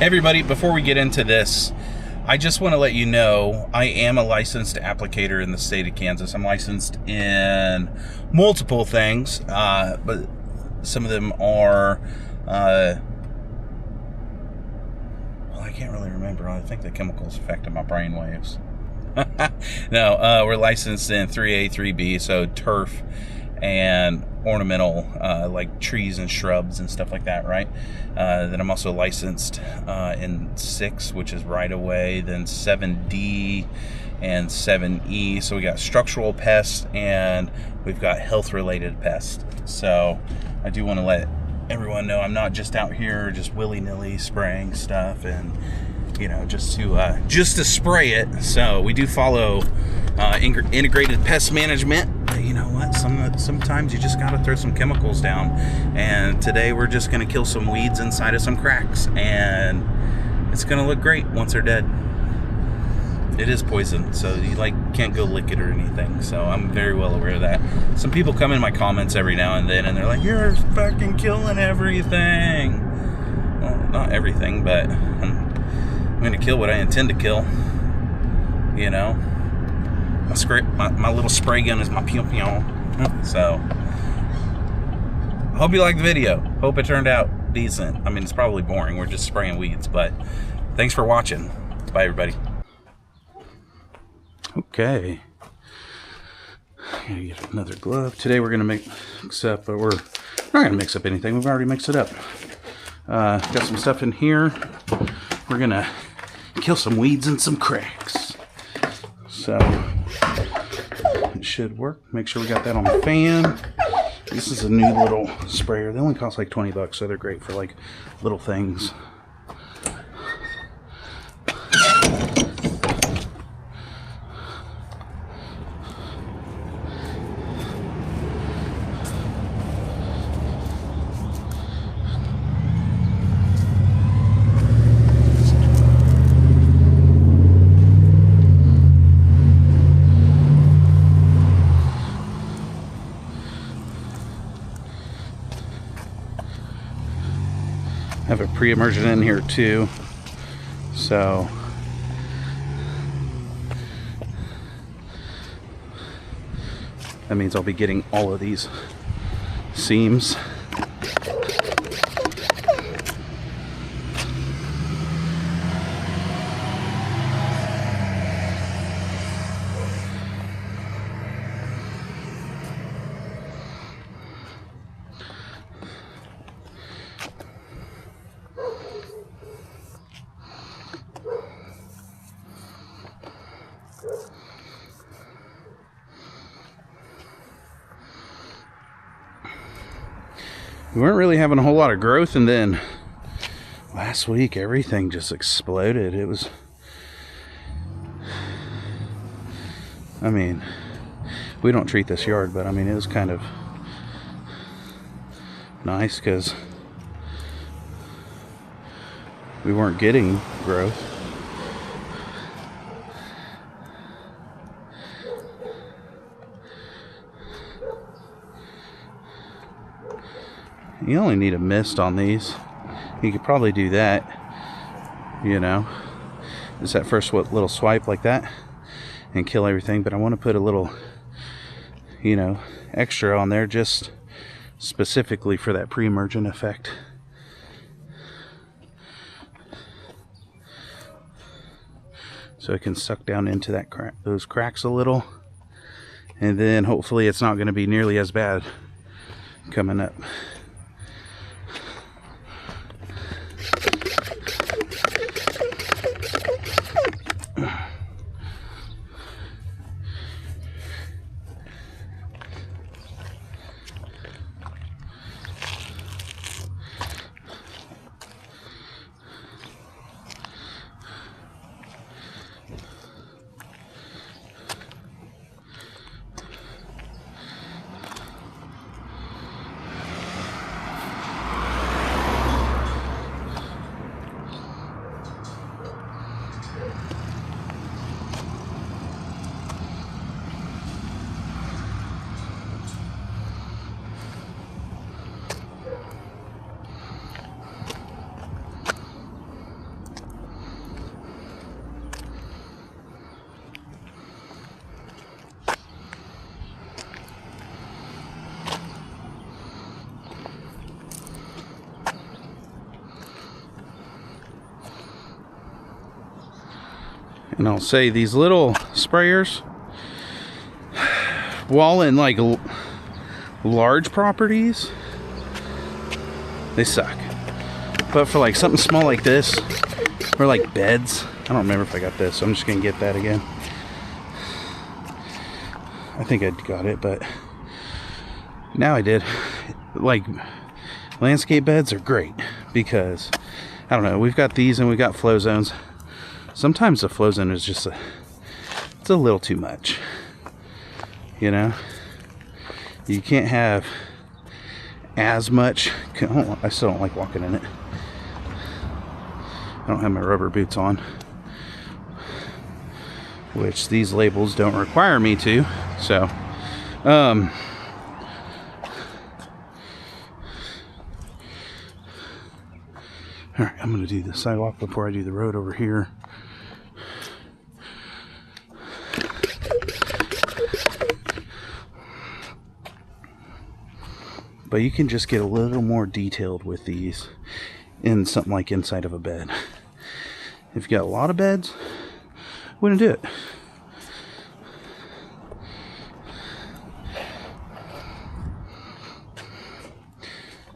Everybody, before we get into this, I just want to let you know I am a licensed applicator in the state of Kansas. I'm licensed in multiple things, but some of them are, well, I can't really remember. I think the chemicals affected my brain waves. No, we're licensed in 3A, 3B, so turf and ornamental, like trees and shrubs and stuff like that, right? Then I'm also licensed in 6, which is right away, then 7D and 7E. So we got structural pests and we've got health related pests. So I do want to let everyone know I'm not just out here just willy-nilly spraying stuff and just to spray it. So we do follow integrated pest management. But you know what? Sometimes you just got to throw some chemicals down. And today we're just going to kill some weeds inside of some cracks, and it's going to look great once they're dead. It is poison, so you can't go lick it or anything. So I'm very well aware of that. Some people come in my comments every now and then, and they're like, "You're fucking killing everything." Well, not everything, but I'm going to kill what I intend to kill. My little spray gun is my pew-pew. So, hope you liked the video. Hope it turned out decent. I mean, it's probably boring. We're just spraying weeds, but thanks for watching. Bye, everybody. Okay. Gotta get another glove. Today we're going to mix up, but we're not going to mix up anything. We've already mixed it up. Got some stuff in here. We're going to kill some weeds and some cracks. So it should work. Make sure we got that on the fan. This is a new little sprayer. They only cost like 20 bucks, so they're great for like little things. I have a pre-emergent in here too, so that means I'll be getting all of these seams. We weren't really having a whole lot of growth, and then last week everything just exploded. It was, I mean, we don't treat this yard, but I mean, it was kind of nice because we weren't getting growth. You only need a mist on these. You could probably do that, just that first little swipe like that and kill everything. But I want to put a little, extra on there just specifically for that pre-emergent effect. So it can suck down into that those cracks a little, and then hopefully it's not going to be nearly as bad coming up. And I'll say these little sprayers, while in like large properties, they suck. But for like something small like this, or like beds, I don't remember if I got this, so I'm just gonna get that again. I think I got it, but now I did. Like, landscape beds are great because, I don't know, we've got these and we've got flow zones. Sometimes the flow zone is just it's a little too much, you know. You can't have as much. I still don't like walking in it. I don't have my rubber boots on, which these labels don't require me to. So all right, I'm gonna do the sidewalk before I do the road over here. But you can just get a little more detailed with these in something like inside of a bed. If you got a lot of beds, wouldn't do it.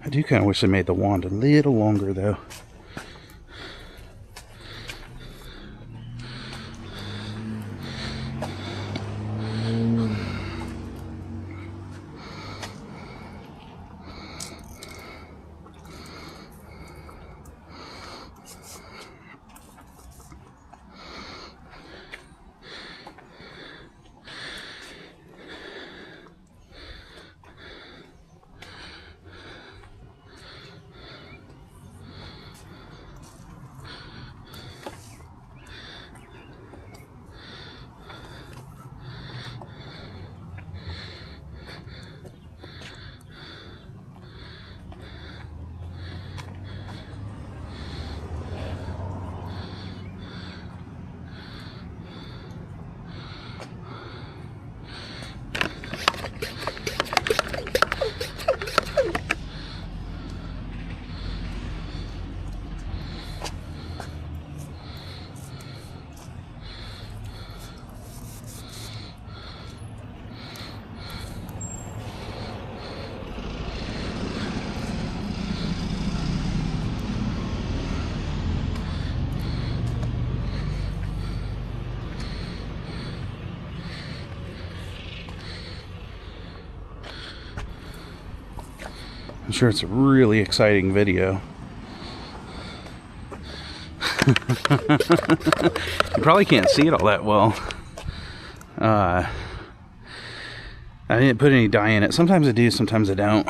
I do kind of wish they made the wand a little longer though. I'm sure it's a really exciting video. You probably can't see it all that well. I didn't put any dye in it. Sometimes I do, sometimes I don't.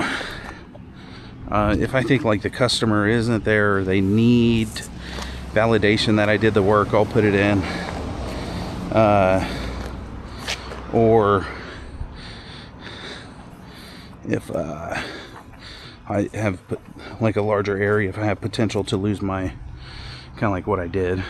If I think like the customer isn't there, or they need validation that I did the work, I'll put it in. Or if I have like a larger area, if I have potential to lose my, kind of like what I did.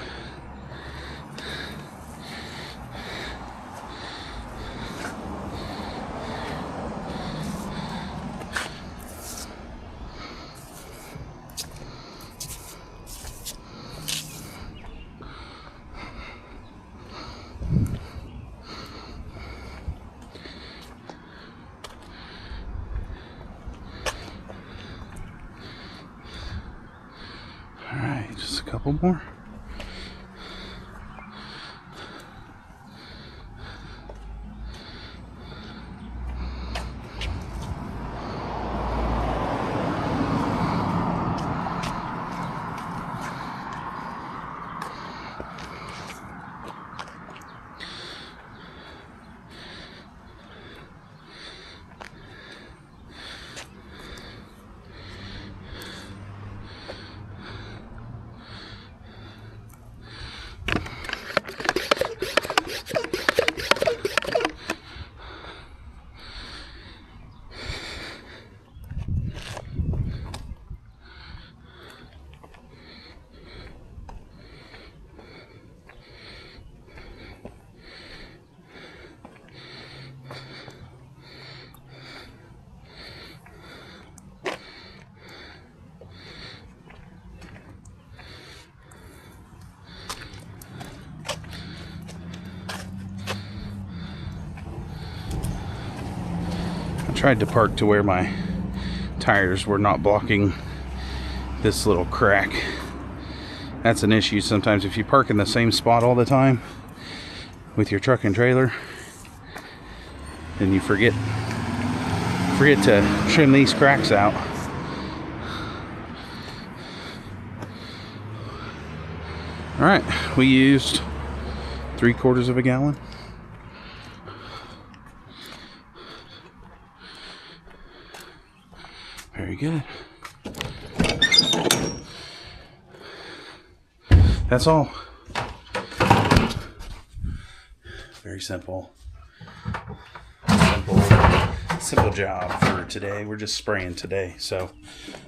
Alright, just a couple more. tried to park to where my tires were not blocking this little crack. That's an issue sometimes if you park in the same spot all the time with your truck and trailer, and you forget to trim these cracks out. All right, we used 3/4 of a gallon. Very good. That's all. Very simple. Simple job for today. We're just spraying today. So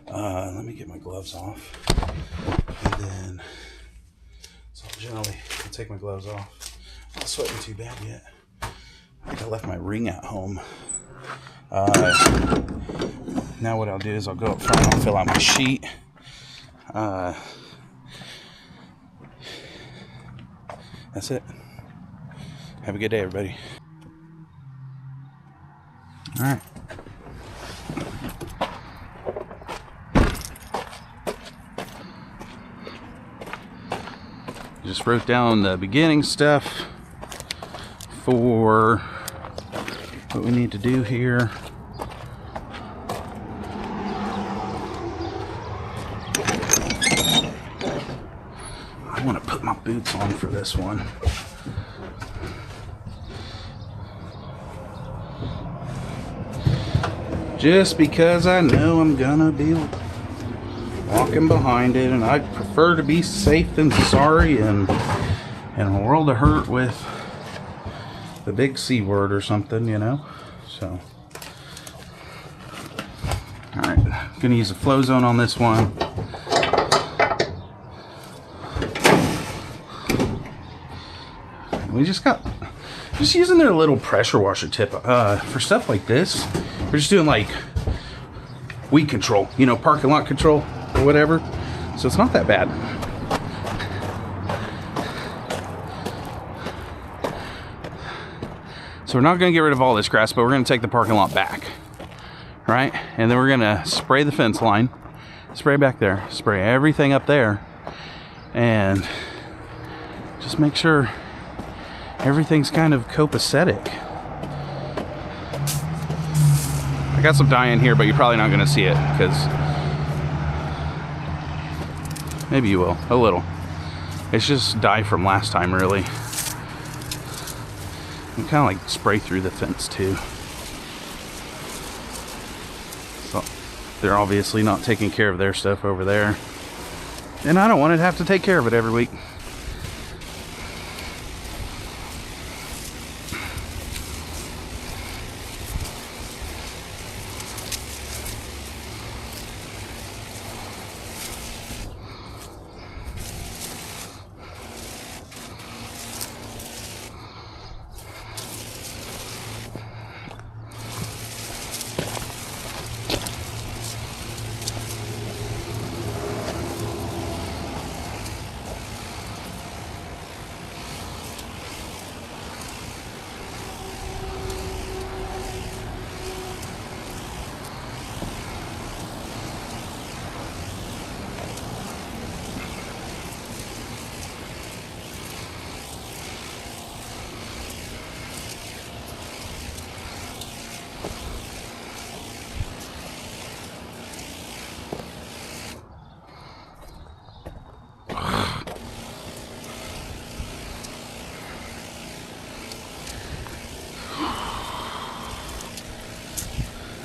let me get my gloves off. And then so generally I'll take my gloves off. I'm not sweating too bad yet. I think I left my ring at home. Now what I'll do is I'll go up front, I'll fill out my sheet. That's it. Have a good day, everybody. All right. Just wrote down the beginning stuff for what we need to do here. I want to put my boots on for this one. Just because I know I'm gonna be walking behind it, and I'd prefer to be safe than sorry, and in a world of hurt with the big C word or something, you know. So, all right, gonna use a flow zone on this one. We just using their little pressure washer tip for stuff like this. We're just doing like weed control, you know, parking lot control or whatever. So it's not that bad. So we're not going to get rid of all this grass, but we're going to take the parking lot back, right? And then we're going to spray the fence line, spray back there, spray everything up there, and just make sure everything's kind of copacetic. I got some dye in here, but you're probably not going to see it because maybe you will, a little. It's just dye from last time, really. And kind of like spray through the fence too. So they're obviously not taking care of their stuff over there, and I don't want to have to take care of it every week.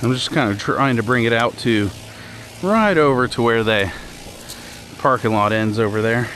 I'm just kind of trying to bring it out to right over to where the parking lot ends over there.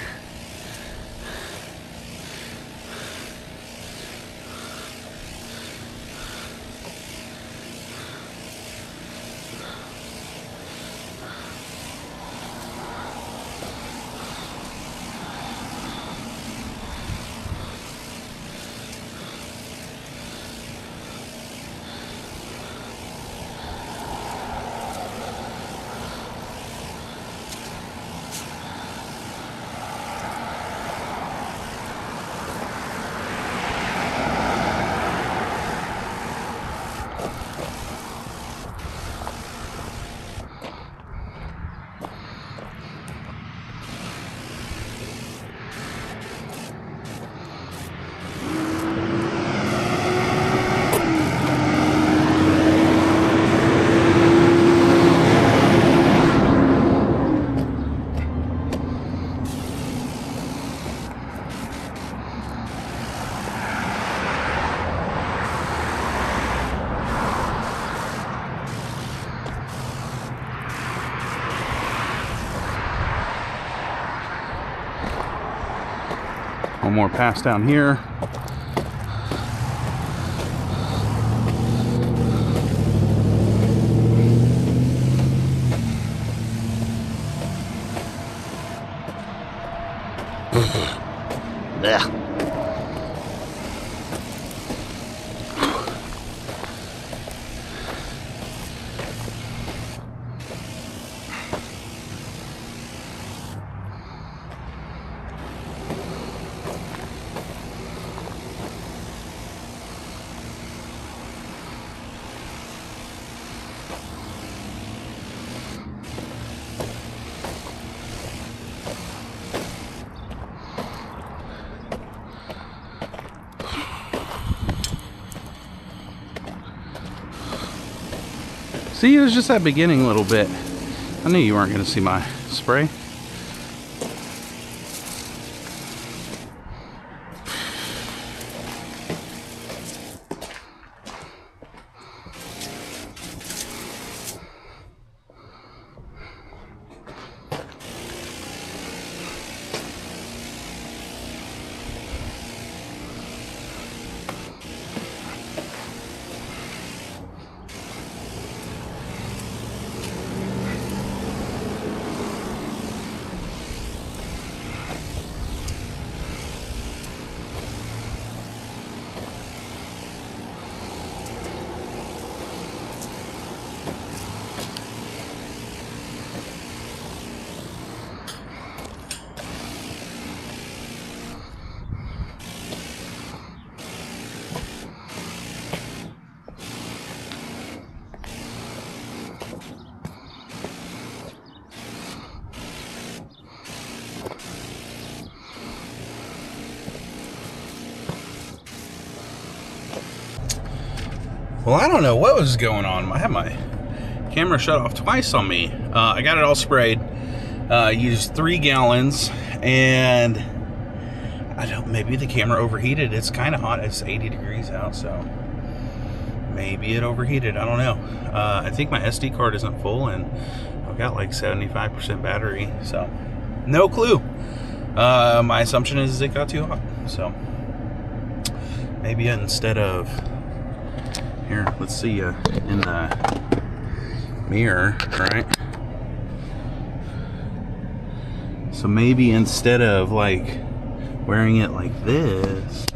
One more pass down here. Yeah. See, it was just that beginning little bit. I knew you weren't going to see my spray. Well, I don't know what was going on. I had my camera shut off twice on me. I got it all sprayed. Used 3 gallons, and I don't. Maybe the camera overheated. It's kind of hot. It's 80 degrees out, so maybe it overheated. I don't know. I think my SD card isn't full, and I've got like 75% battery, so no clue. My assumption is it got too hot, so maybe instead of here, let's see you in the mirror, right? So maybe instead of like wearing it like this,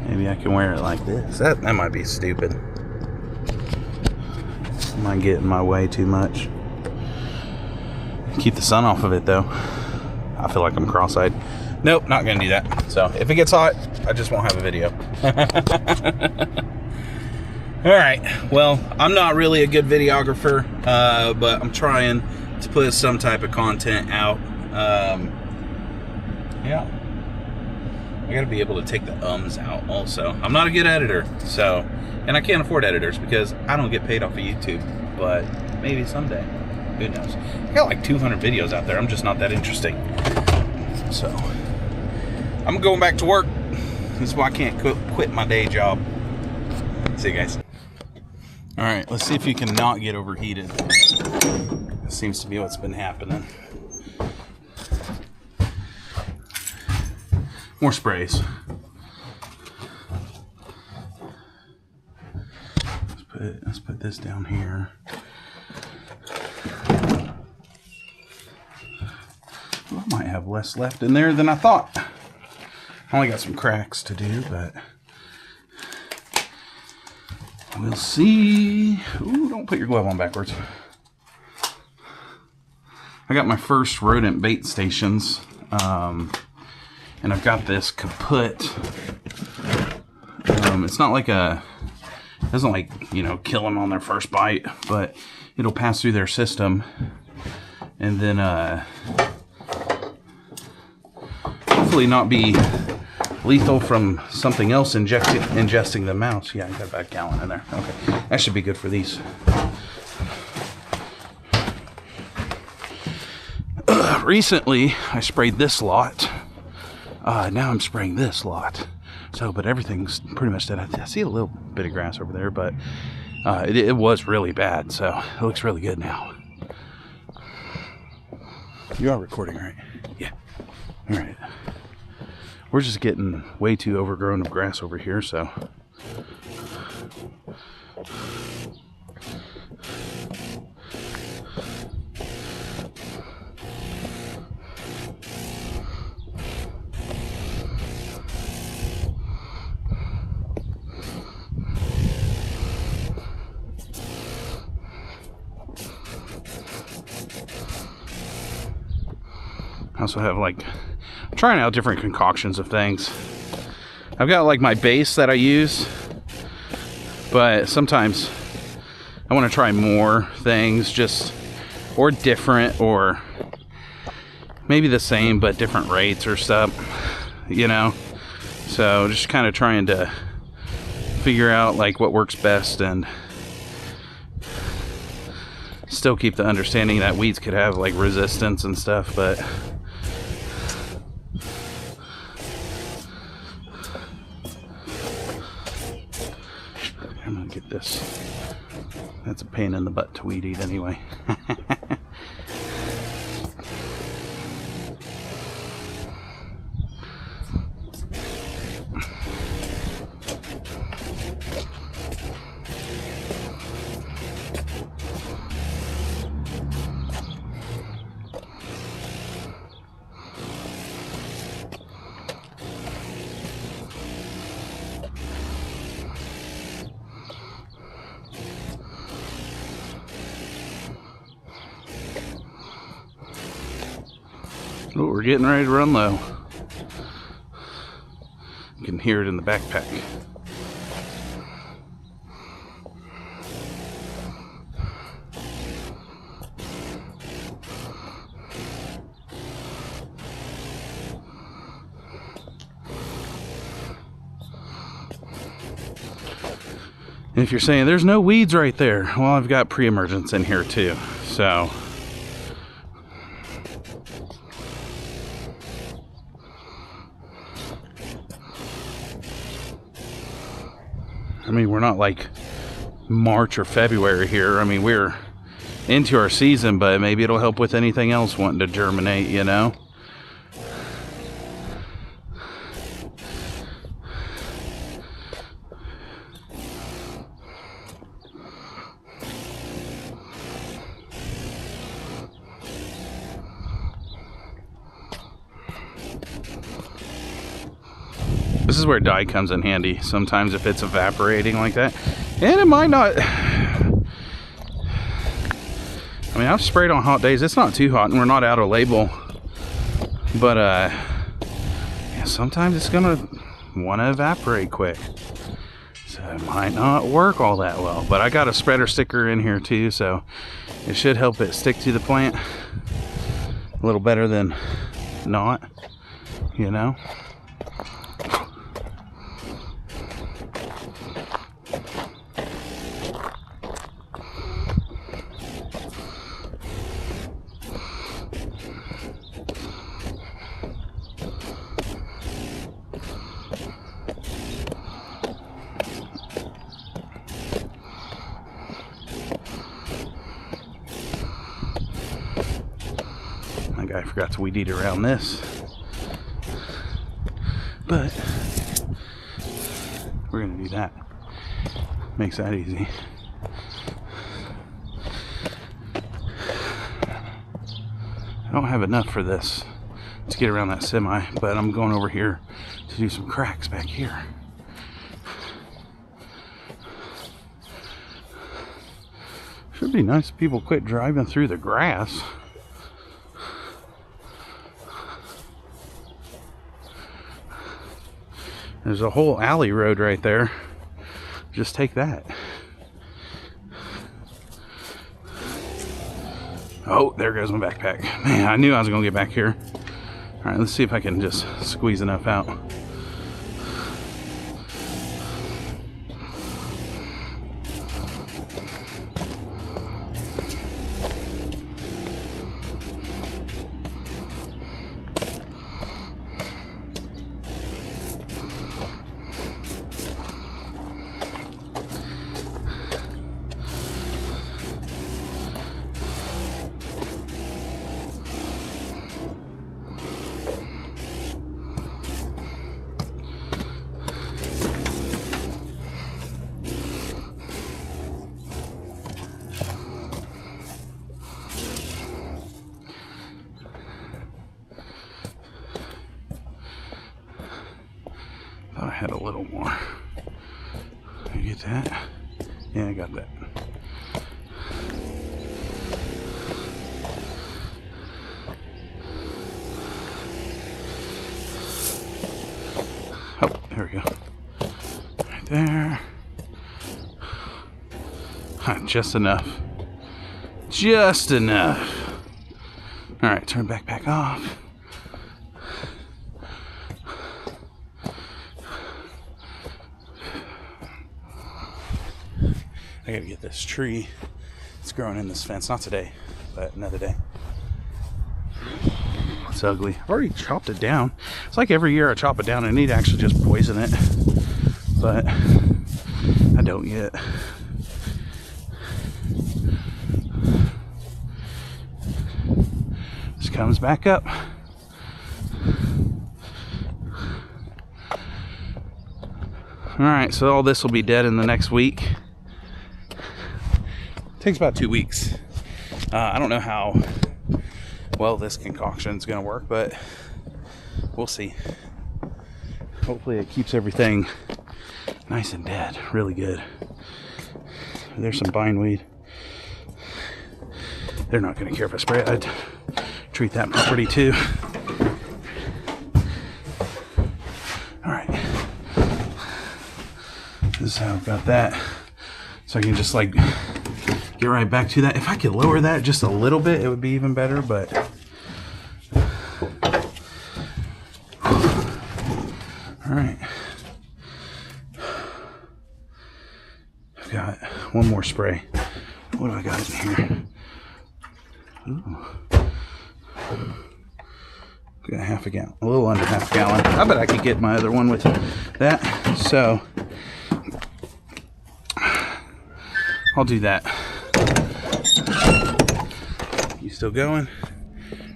maybe I can wear it like this. That might be stupid. Might get in my way too much. Keep the sun off of it though. I feel like I'm cross-eyed. Nope, not gonna do that. So if it gets hot, I just won't have a video. All right, well, I'm not really a good videographer, but I'm trying to put some type of content out. Yeah, I gotta be able to take the ums out also. I'm not a good editor, so, and I can't afford editors because I don't get paid off of YouTube, but maybe someday, who knows. I got like 200 videos out there. I'm just not that interesting. So I'm going back to work. This is why I can't quit my day job. See you guys. All right, let's see if you can not get overheated. That seems to be what's been happening. More sprays. Let's put this down here. Well, I might have less left in there than I thought. I only got some cracks to do, but we'll see. Ooh, don't put your glove on backwards. I got my first rodent bait stations, and I've got this kaput. It's not like it doesn't like, you know, kill them on their first bite, but it'll pass through their system, and then hopefully not be lethal from something else ingesting the mouse. Yeah, I got about a gallon in there. Okay, that should be good for these. Recently, I sprayed this lot. Now I'm spraying this lot. So, but everything's pretty much dead. I see a little bit of grass over there, but it was really bad. So it looks really good now. You are recording, right? Yeah. All right. we're just getting way too overgrown of grass over here, so. I also have like, I'm trying out different concoctions of things. I've got like my base that I use, but sometimes I want to try more things, just, or different, or maybe the same but different rates or stuff, you know. So just kind of trying to figure out like what works best and still keep the understanding that weeds could have like resistance and stuff, but I'm gonna get this. That's a pain in the butt to weed eat anyway. Oh, we're getting ready to run low. You can hear it in the backpack. And if you're saying there's no weeds right there, well, I've got pre-emergence in here too, so. I mean, we're not like March or February here. I mean, we're into our season, but maybe it'll help with anything else wanting to germinate, you know? This is where dye comes in handy sometimes if it's evaporating like that. And it might not. I mean, I've sprayed on hot days. It's not too hot and we're not out of label. But yeah, sometimes it's gonna want to evaporate quick. So it might not work all that well. But I got a spreader sticker in here too, so it should help it stick to the plant a little better than not, you know? I forgot to weed eat around this, but we're gonna do that. Makes that easy. I don't have enough for this to get around that semi, but I'm going over here to do some cracks back here. Should be nice if people quit driving through the grass. There's a whole alley road right there. Just take that. Oh, there goes my backpack. Man, I knew I was gonna get back here. All right, let's see if I can just squeeze enough out. had a little more. You get that? Yeah, I got that. Oh, there we go. Right there. Just enough. Just enough. All right, turn backpack off. I gotta get this tree. It's growing in this fence. Not today, but another day. It's ugly. I've already chopped it down. It's like every year I chop it down. I need to actually just poison it, but I don't yet. This comes back up. All right, so all this will be dead in the next week. Takes about 2 weeks. I don't know how well this concoction is going to work, but we'll see. Hopefully it keeps everything nice and dead. Really good. There's some bindweed. They're not going to care if I spray it. I'd treat that property too. All right. This is how I've got that. So I can just like get right back to that. If I could lower that just a little bit, it would be even better, but all right. I've got one more spray. What do I got in here? Ooh. Got half a gallon, a little under half a gallon. I bet I could get my other one with that. So I'll do that. You still going?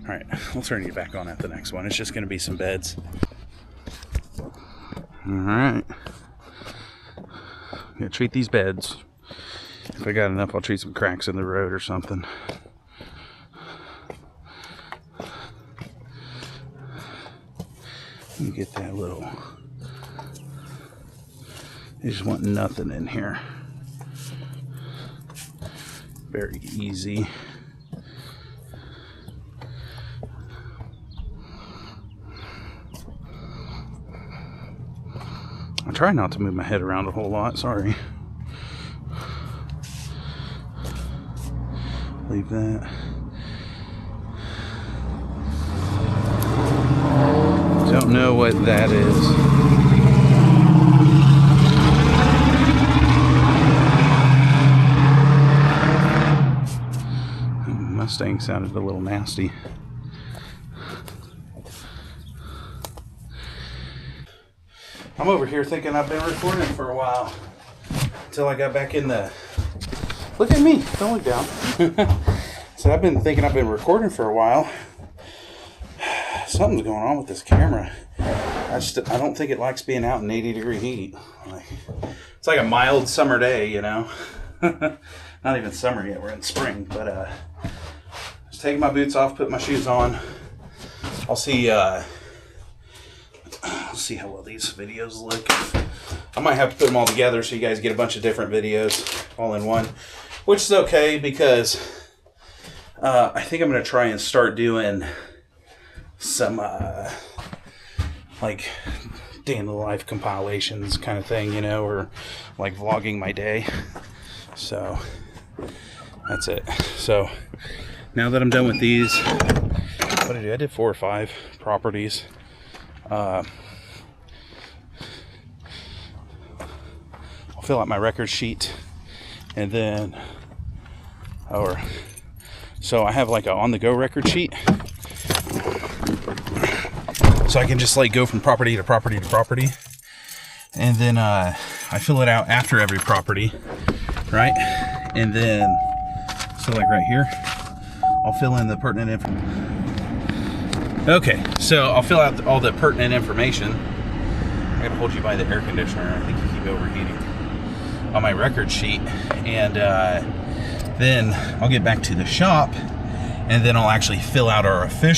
All right, we'll turn you back on at the next one. It's just going to be some beds. All right. I'm going to treat these beds. If I got enough, I'll treat some cracks in the road or something. You get that little. You just want nothing in here. Very easy. I try not to move my head around a whole lot, sorry. Leave that. Don't know what that is. Mustang sounded a little nasty. I'm over here thinking I've been recording for a while until I got back in the. Look at me, don't look down. So I've been thinking I've been recording for a while. Something's going on with this camera. I don't think it likes being out in 80-degree heat. It's like a mild summer day, you know. Not even summer yet, we're in spring, but just taking my boots off, put my shoes on. I'll see how well these videos look. I might have to put them all together so you guys get a bunch of different videos all in one, which is okay because I think I'm going to try and start doing some like day in the life compilations kind of thing, you know, or like vlogging my day. So that's it. So now that I'm done with these, what did I do? I did 4 or 5 properties. I'll fill out my record sheet, and then, so I have like a on-the-go record sheet, so I can just like go from property to property to property, and then I fill it out after every property, right? And then, so like right here, I'll fill in the pertinent information. Okay, so I'll fill out all the pertinent information. I gotta hold you by the air conditioner. I think you keep overheating. On my record sheet, and then I'll get back to the shop, and then I'll actually fill out our official